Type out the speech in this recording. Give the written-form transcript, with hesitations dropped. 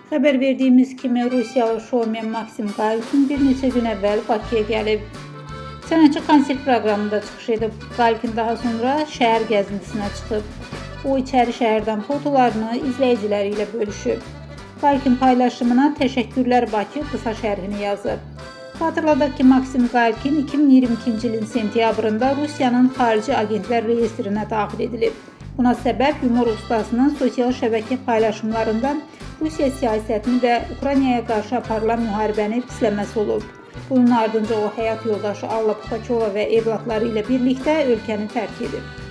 Xəbər verdiyimiz kimi Rusiyalı şoumen Maksim Galkin bir neçə gün əvvəl Bakıya gəlib. Sənətçi konsert proqramında çıxış edib. Galkin daha sonra şəhər gəzintisinə çıxıb. O içəri şəhərdən fotolarını izləyiciləri ilə bölüşüb. Galkin paylaşımına "Təşəkkürlər Bakı" qısa şərhini yazıb. Xatırladaq ki, Maksim Galkin 2022-ci ilin sentyabrında Rusiyanın xarici agentlər reyestrinə daxil edilib. Buna səbəb yumor ustasının sosial şəbəkə paylaşımlarından Rusiya siyasətini və Ukraynaya qarşı aparılan müharibəni pisləməsi olub. Bunun ardınca o həyat yoldaşı Alla Puxaçova və evladları ilə birlikdə ölkəni tərk edib.